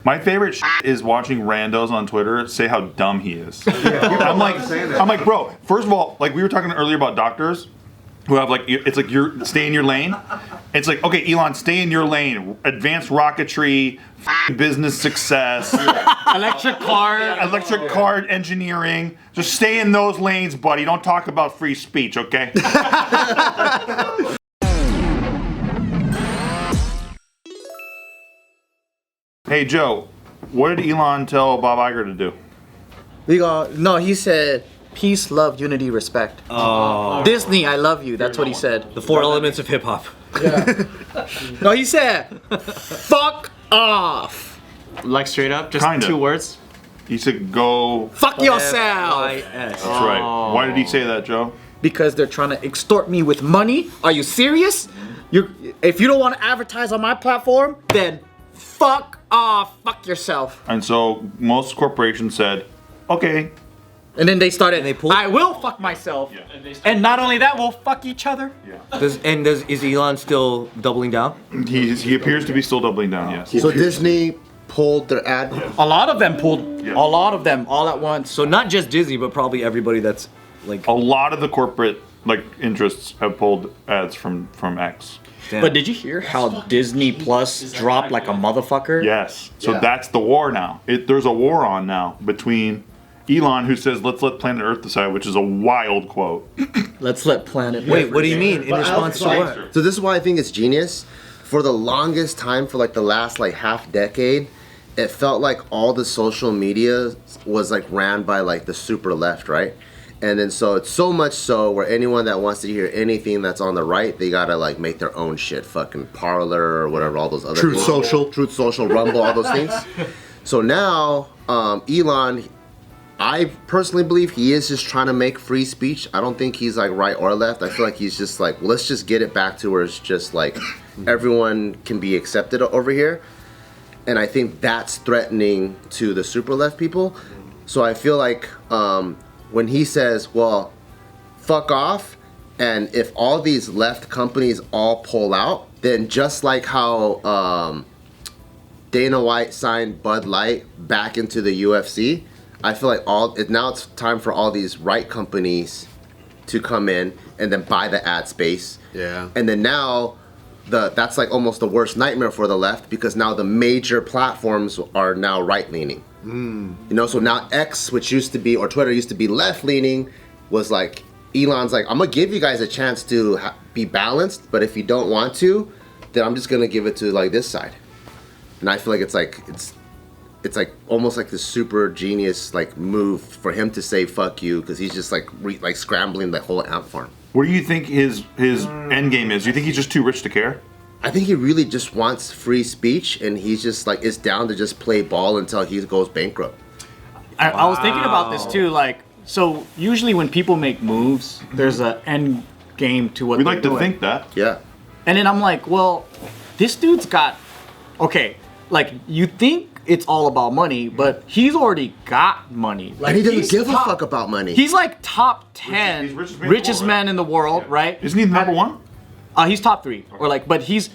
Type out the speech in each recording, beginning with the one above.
My favorite is watching randos on Twitter say how dumb he is. I'm like, bro, first of all, like we were talking earlier about doctors who have like, it's like you're stay in your lane. It's like, okay, Elon, stay in your lane. Advanced rocketry, business success, electric car engineering. Just stay in those lanes, buddy. Don't talk about free speech, okay? Hey Joe, what did Elon tell Bob Iger to do? He said peace, love, unity, respect. Oh. Disney, I love you. That's what he said. The 4 elements of hip hop. Yeah. No, he said fuck off. Like straight up, just Kinda. 2 words. He said go fuck yourself. That's right. Why did he say that, Joe? Because they're trying to extort me with money. Are you serious? If you don't want to advertise on my platform, then fuck off, fuck yourself. And so most corporations said, okay. And then they started, I will fuck myself. Yeah. And not only that, we'll fuck each other. Yeah. Is Elon still doubling down? He appears to be still doubling down, yes. So Disney pulled their ad? Yeah. A lot of them pulled, a lot of them, all at once. So not just Disney, but probably everybody that's like... A lot of the corporate interests have pulled ads from X. Damn. But did you hear how Disney Plus dropped like a motherfucker? Yes. So that's the war now. There's a war on now between Elon, who says, let's let planet Earth decide, which is a wild quote. Let's let planet Earth. Wait, what do you mean? In response to what? So this is why I think it's genius. For the longest time, for like the last like half decade, it felt like all the social media was like ran by like the super left, right? And then so it's so much so where anyone that wants to hear anything that's on the right, they gotta like make their own shit, fucking Parler or whatever, all those other Truth things. Social, Rumble, all those things. So now Elon, I personally believe he is just trying to make free speech. I don't think he's like right or left. I feel like he's just like, well, let's just get it back to where it's just like everyone can be accepted over here. And I think that's threatening to the super left people. So I feel like when he says, well, fuck off, and if all these left companies all pull out, then just like how Dana White signed Bud Light back into the UFC, I feel like now it's time for all these right companies to come in and then buy the ad space. Yeah. And then now that's like almost the worst nightmare for the left, because now the major platforms are now right-leaning. You know, so now X, which used to be, or Twitter used to be left-leaning, was like, Elon's like, I'm gonna give you guys a chance to be balanced, but if you don't want to, then I'm just gonna give it to like this side. And I feel like it's like almost like this super genius like move for him to say fuck you, because he's just like scrambling the whole ant farm. What do you think his end game is? Do you think he's just too rich to care? I think he really just wants free speech, and he's just like is down to just play ball until he goes bankrupt. I was thinking about this too, like, so usually when people make moves, there's an end game to what We they're like doing. to think that. Yeah. And then I'm like, well, this dude's got, okay, like you think it's all about money, but he's already got money. Like, and he doesn't give a fuck about money. He's like top 10 He's richest man in the world, right? Isn't he the number one? He's top 3, or like, but he's,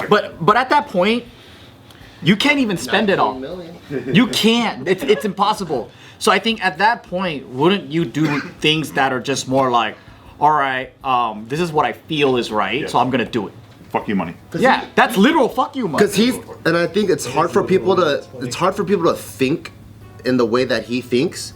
but at that point, you can't even spend it all. You can't. It's impossible. So I think at that point, wouldn't you do things that are just more like, all right, this is what I feel is right, so I'm gonna do it. Fuck you money. Yeah, that's literal fuck you money. Because and I think it's hard for people to think in the way that he thinks,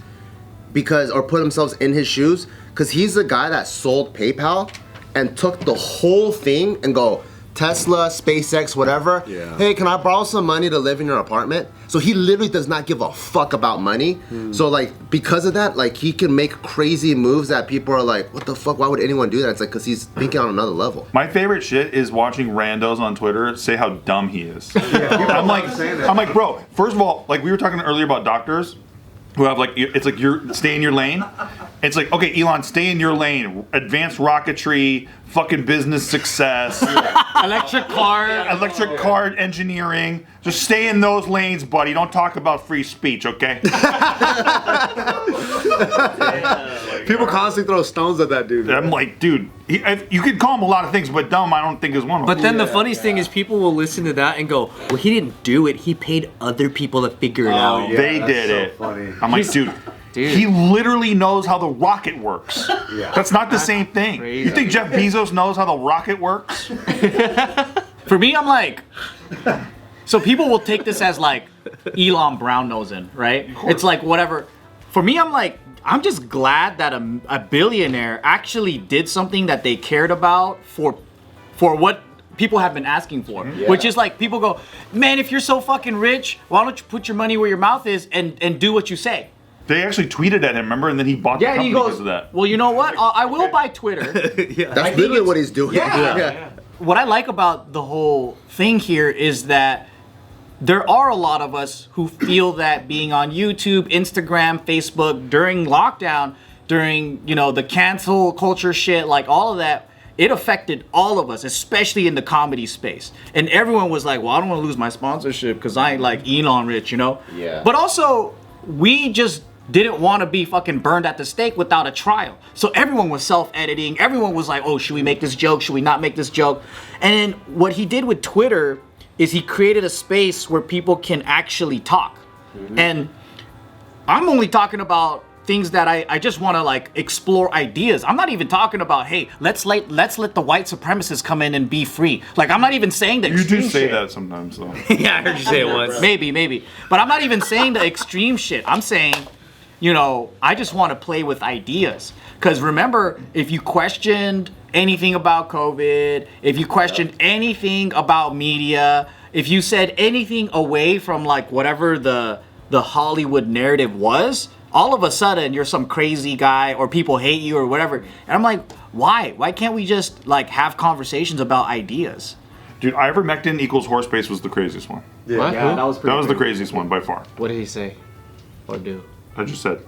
or put themselves in his shoes, because he's the guy that sold PayPal and took the whole thing and go, Tesla, SpaceX, whatever. Yeah. Hey, can I borrow some money to live in your apartment? So he literally does not give a fuck about money. So like, because of that, like he can make crazy moves that people are like, what the fuck? Why would anyone do that? It's like, because he's thinking on another level. My favorite shit is watching randos on Twitter say how dumb he is. I'm like, bro, first of all, like we were talking earlier about doctors who have like, it's like you're stay in your lane. It's like, okay, Elon, stay in your lane. Advanced rocketry, fucking business success, electric car engineering. Just stay in those lanes, buddy. Don't talk about free speech, okay? People constantly throw stones at that dude. I'm like, dude, you could call him a lot of things, but dumb, I don't think is one of them. But then the funniest thing is people will listen to that and go, well, he didn't do it. He paid other people to figure it out. yeah, they that's did so it. funny. I'm like, dude, he literally knows how the rocket works. That's not the same thing. crazy. You think Jeff Bezos knows how the rocket works? For me, I'm like, so people will take this as like Elon Brown nosing, right? It's like whatever. For me, I'm like, I'm just glad that a billionaire actually did something that they cared about for what people have been asking for. Which is like, people go, man, if you're so fucking rich, why don't you put your money where your mouth is and do what you say? They actually tweeted at him, remember? And then he bought the Yeah, and company he goes, because of that. well, you know what? I will buy Twitter. That's literally what he's doing. Yeah. What I like about the whole thing here is that there are a lot of us who feel that being on YouTube, Instagram, Facebook during lockdown, during, you know, the cancel culture shit, like all of that, it affected all of us, especially in the comedy space. And everyone was like, well, I don't want to lose my sponsorship because I ain't like Elon rich, you know? Yeah. But also, we just didn't want to be fucking burned at the stake without a trial. So everyone was self-editing. Everyone was like, oh, should we make this joke? Should we not make this joke? And then what he did with Twitter is he created a space where people can actually talk. And I'm only talking about things that I just want to like explore ideas. I'm not even talking about, hey, let's let the white supremacists come in and be free. Like, I'm not even saying that. You do say that sometimes, though. Yeah, I heard you say it once. Maybe. But I'm not even saying the extreme shit. I'm saying, you know, I just want to play with ideas. Because remember, if you questioned anything about COVID, if you questioned anything about media, if you said anything away from like whatever the Hollywood narrative was, all of a sudden you're some crazy guy or people hate you or whatever. And I'm like, why? Why can't we just like have conversations about ideas? Dude, ivermectin equals horse paste was the craziest one. What? Yeah, that was pretty That was the crazy. craziest one by far. What did he say? Or do? I just said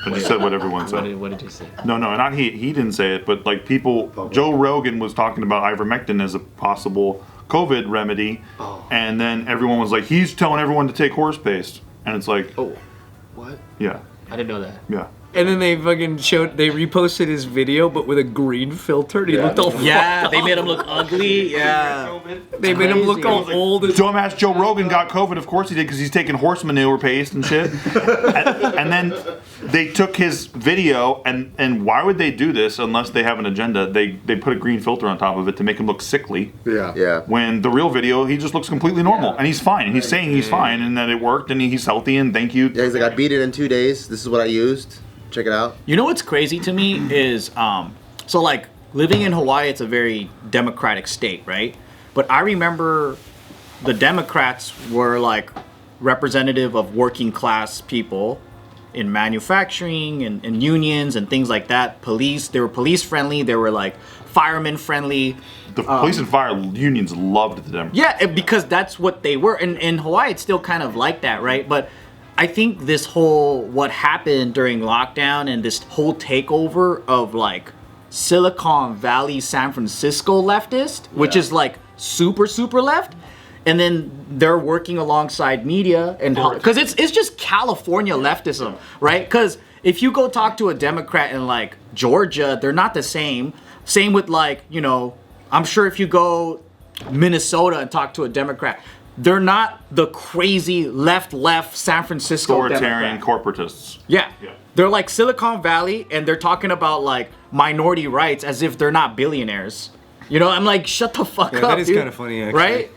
what everyone said. What did you say? No, not he. He didn't say it, but like people, Joe Rogan was talking about ivermectin as a possible COVID remedy, and then everyone was like, he's telling everyone to take horse paste, and it's like, Oh, what? yeah, I didn't know that. yeah. And then they fucking they reposted his video, but with a green filter. And he looked all Yeah, they made him look ugly. Yeah. They made him look all old. Dumbass Joe Rogan got COVID. Of course he did, because he's taking horse manure paste and shit. and then they took his video, and why would they do this unless they have an agenda? They put a green filter on top of it to make him look sickly. Yeah. When the real video, he just looks completely normal, and he's fine. And he's saying he's fine, and that it worked, and he's healthy, and thank you. Yeah, he's like, I beat it in 2 days. This is what I used. Check it out. You know what's crazy to me is, so like living in Hawaii, it's a very democratic state, right? But I remember the Democrats were like representative of working class people in manufacturing and unions and things like that. Police, they were police friendly. They were like firemen friendly. The police and fire unions loved the Democrats. Yeah, because that's what they were. And in Hawaii, it's still kind of like that, right? But I think this whole, what happened during lockdown and this whole takeover of like Silicon Valley, San Francisco leftist, which is like super, super left. And then they're working alongside media and because it's just California leftism, right? Because if you go talk to a Democrat in like Georgia, they're not the same. Same with like, you know, I'm sure if you go Minnesota and talk to a Democrat, they're not the crazy left San Francisco Authoritarian Democrat. corporatists. Yeah. They're like Silicon Valley and they're talking about like minority rights as if they're not billionaires. You know, I'm like, shut the fuck up, that is dude. kind of funny, actually. Right?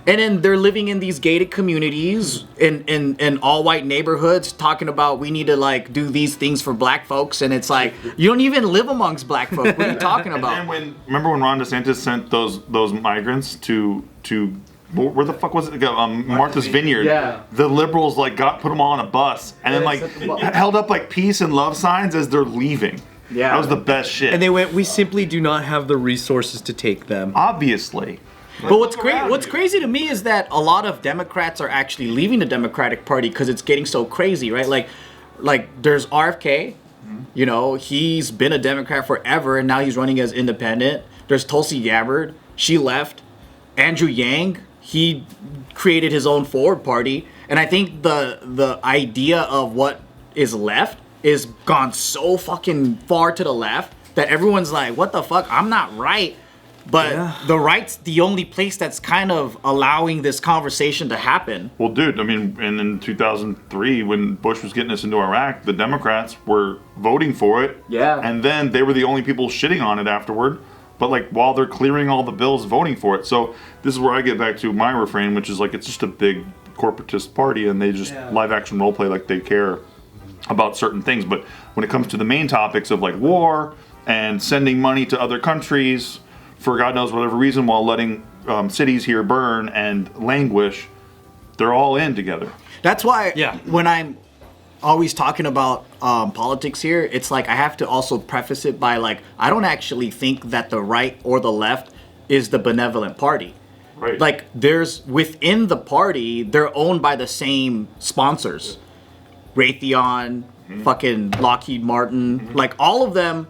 And then they're living in these gated communities in all white neighborhoods talking about we need to like do these things for black folks, and it's like you don't even live amongst black folk. What are you talking about? And remember when Ron DeSantis sent those migrants to where the fuck was it? Martha's Vineyard. Yeah. The liberals like put them all on a bus and then like held up like peace and love signs as they're leaving. Yeah. That was the best shit. And they went, we simply do not have the resources to take them. Obviously. But what's crazy to me is that a lot of Democrats are actually leaving the Democratic Party because it's getting so crazy, right? Like there's RFK, you know, he's been a Democrat forever and now he's running as independent. There's Tulsi Gabbard, she left. Andrew Yang, he created his own forward party, and I think the idea of what is left is gone so fucking far to the left that everyone's like, what the fuck? I'm not right. But the right's the only place that's kind of allowing this conversation to happen. Well, dude, I mean, and in 2003, when Bush was getting us into Iraq, the Democrats were voting for it. Yeah. And then they were the only people shitting on it afterward. But like while they're clearing all the bills, voting for it. So this is where I get back to my refrain, which is like it's just a big corporatist party, and they just live action role play like they care about certain things. But when it comes to the main topics of like war and sending money to other countries for God knows whatever reason, while letting cities here burn and languish, they're all in together. That's why when I'm always talking about politics here, it's like I have to also preface it by like, I don't actually think that the right or the left is the benevolent party. Right. Like there's within the party, they're owned by the same sponsors. Raytheon, fucking Lockheed Martin, like all of them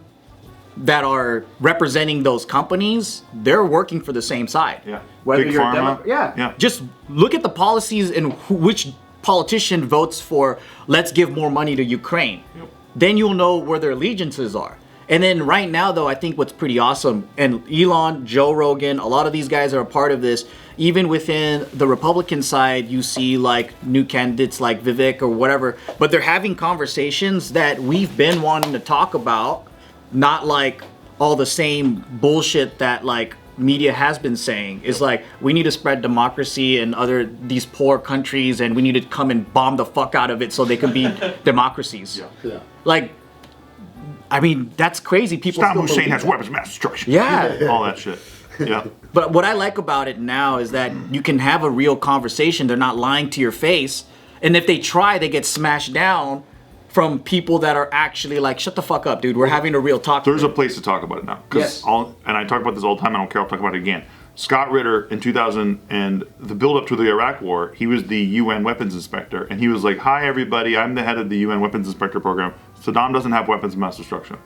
that are representing those companies, they're working for the same side. Yeah. Whether Big you're Pharma. Yeah. Just look at the policies and which politician votes for let's give more money to Ukraine. Yep. Then you'll know where their allegiances are. And then right now, though, I think what's pretty awesome, and Elon, Joe Rogan, a lot of these guys are a part of this. Even within the Republican side, you see like new candidates like Vivek or whatever, but they're having conversations that we've been wanting to talk about. Not like all the same bullshit that like media has been saying. Is like we need to spread democracy in these poor countries, and we need to come and bomb the fuck out of it so they can be democracies. Yeah. Like, I mean, that's crazy. People Saddam still Hussein believe has that. weapons of mass destruction. Yeah. All that shit. Yeah. But what I like about it now is that you can have a real conversation. They're not lying to your face, and if they try, they get smashed down from people that are actually like, shut the fuck up, dude. We're having a real talk. There's a place to talk about it now. Yes. And I talk about this all the time. I don't care. I'll talk about it again. Scott Ritter in 2000 and the build up to the Iraq War, he was the UN weapons inspector. And he was like, hi, everybody. I'm the head of the UN weapons inspector program. Saddam doesn't have weapons of mass destruction.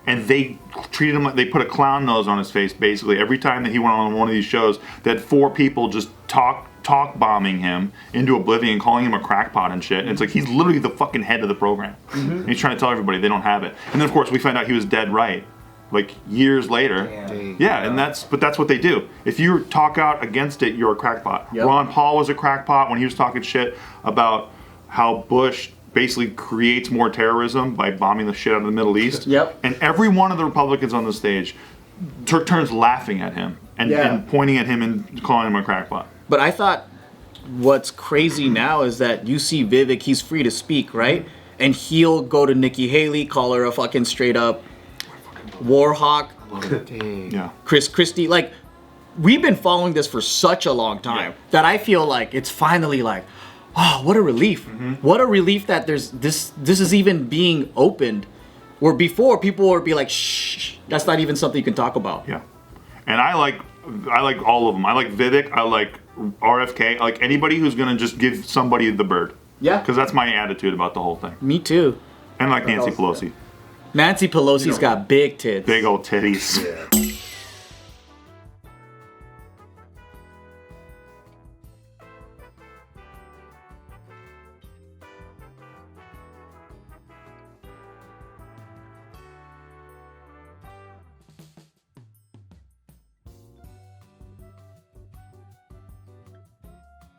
And they treated him like they put a clown nose on his face, basically. Every time that he went on one of these shows, that 4 people just talk bombing him into oblivion, calling him a crackpot and shit. And it's like he's literally the fucking head of the program. And he's trying to tell everybody they don't have it. And then of course we find out he was dead right, like years later. Yeah, and that's what they do. If you talk out against it, you're a crackpot. Yep. Ron Paul was a crackpot when he was talking shit about how Bush basically creates more terrorism by bombing the shit out of the Middle East. Yep. And every one of the Republicans on the stage turns laughing at him and pointing at him and calling him a crackpot. But I thought what's crazy now is that you see Vivek, he's free to speak, right? And he'll go to Nikki Haley, call her a fucking straight up war hawk. Yeah. Chris Christie. Like, we've been following this for such a long time that I feel like it's finally like, oh, what a relief. What a relief that there's this is even being opened. Where before people would be like, shh, that's not even something you can talk about. Yeah. And I like all of them. I like Vivek. I like RFK. I like anybody who's going to just give somebody the bird. Yeah. Because that's my attitude about the whole thing. Me too. And like Nancy Pelosi. Nancy Pelosi's got big tits. Big old titties. Yeah.